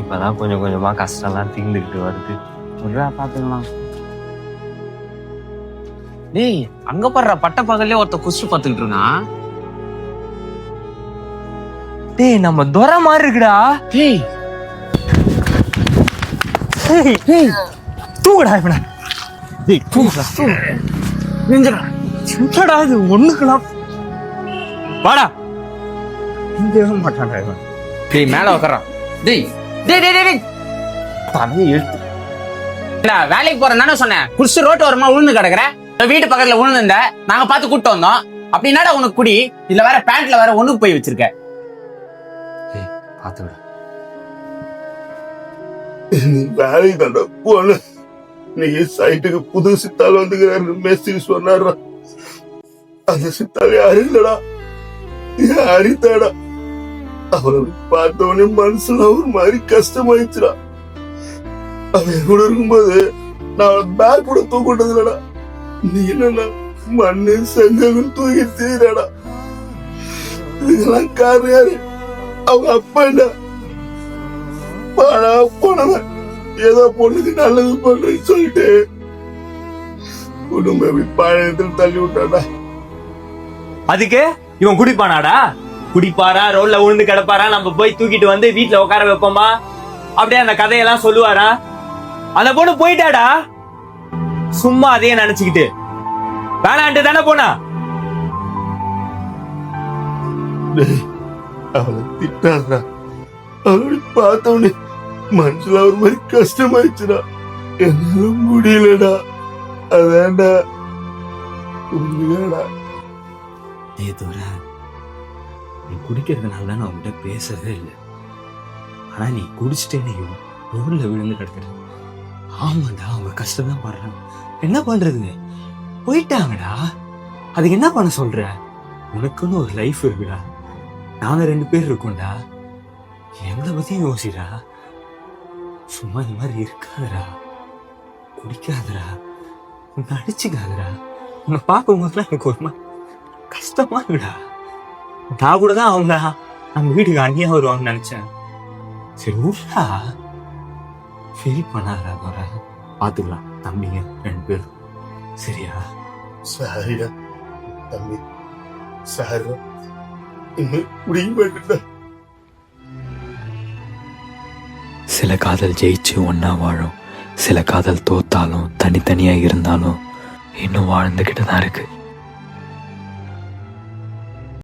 இப்பதான் கொஞ்சம் கொஞ்சமா கஷ்டம்லாம் தீர்ந்துக்கிட்டு வருது. பாத்துக்கலாம். டேய் அங்க பாடுற பட்ட பகல்லே ஒருத்த குஸ்ட் பாத்துக்கிட்டு இருக்கான். டேய் நம்ம துரை மாதிரி இருக்குடா. டேய் தூங்கடா இவன. டேய் தூங்குடா. என்னடா இது ஒண்ணுக்கலாம். வாடா. இங்க மாட்டான்டா இவன். டேய் மேல உட்கார்றான். டேய் டேய் டேய் டேய் தலையை எடுத்து வேலைக்கு போறேன்னு சொன்னேன். குடிச்சு ரோட்டு ஓரமா உழுந்து கிடக்குற. வீட்டு பக்கத்துல உழுந்துருந்த நாங்க பார்த்து கூட்டு வந்தோம். அப்படி என்னடா உனக்கு குடி? இல்ல வேற பேண்ட்ல வேற ஒண்ணுக்கு போய் வச்சிருக்க. பாத்து விட. வேலைக்கு தாண்டா போன. நீங்க சைட்டுக்கு புது சித்தாள் வந்துக்கிறாரு மெசேஜ் சொன்னாரா. அந்த சித்தாள் யாரு இல்லடா, ஹரிதாடா. அவரை பார்த்தவனே மனசுல ஒரு மாதிரி கஷ்டமாயிடுச்சுடா. அவன் கூட இருக்கும்போது நான் பேக் கூட தூக்கிட்டது இல்லடா. நீ என்னன்னா மண்ணு செங்கல் தூக்கிடுச்சுடா. இதுக்கெல்லாம் காரணம் யாரு? அவங்க அப்பா என்ன போனவன் ஏதோ பொண்ணுக்கு நல்லது பண்றேன்னு சொல்லிட்டு குடும்ப பழையத்தில் தள்ளி விட்டாடா. அதுக்கு இவன் குடிப்பானாடா? குடிப்பாரா, ரோட்ல உழுந்து கிடப்பாரா, நம்ம போய் தூக்கிட்டு வந்து வீட்டுல உட்கார வைப்போமா? அப்படியே அந்த கதையெல்லாம் சொல்லுவாரா? அந்த பொண்ணு போயிட்டாடா. சும்மா அதையே நினைச்சுக்கிட்டு வேணான்ட்டு தானே போனா. அவளை திட்டாதா. அவளை பார்த்தவனே மனசுல ஒரு மாதிரி கஷ்டமாயிடுச்சுடா. என்னால முடியலடா. அதான்டா புரிஞ்சுக்கடா. நீ குடிக்கிறதுனால நான் உன்கிட்ட பேசவே இல்லை. ஆனா நீ குடிச்சிட்டேனையும் ரோட்ல விழுந்து கிடக்குற. ஆமாண்டா, அவங்க கஷ்டம் தான் படுறாங்க. என்ன பண்றது? போயிட்டாங்கடா. அதுக்கு என்ன பண்ண சொல்ற? உனக்குன்னு ஒரு லைஃப் இருக்குடா. நாங்க 2 பேர் இருக்கோம்டா. எங்களை பத்தியும் யோசிடா. சும்மா இந்த மாதிரி இருக்காதடா, குடிக்காதடா, உன்னை அடிச்சுக்காதடா. உன்னை பார்க்கும் போதுலாம் எனக்கு ஒரு மாதிரி கஷ்டமா இருக்குடா. நான் கூட தான் அவங்க நம்ம வீட்டுக்கு அண்ணியா வருவாங்கன்னு நினைச்சேன். சரி ஊர்லா ஃபீல் பண்ணாதடா தோற. பாத்துக்கலாம் தம்பிங்க 2 பேரும். சரியா? சாரிடா தம்பி, சாரிடா. இன்னும் முடிய மாட்டேன்டா. சில காதல் ஜெயிச்சு ஒன்னா வாழும். சில காதல் தோத்தாலும் தனித்தனியா இருந்தாலும் இன்னும் வாழ்ந்துகிட்டு தான் இருக்கு.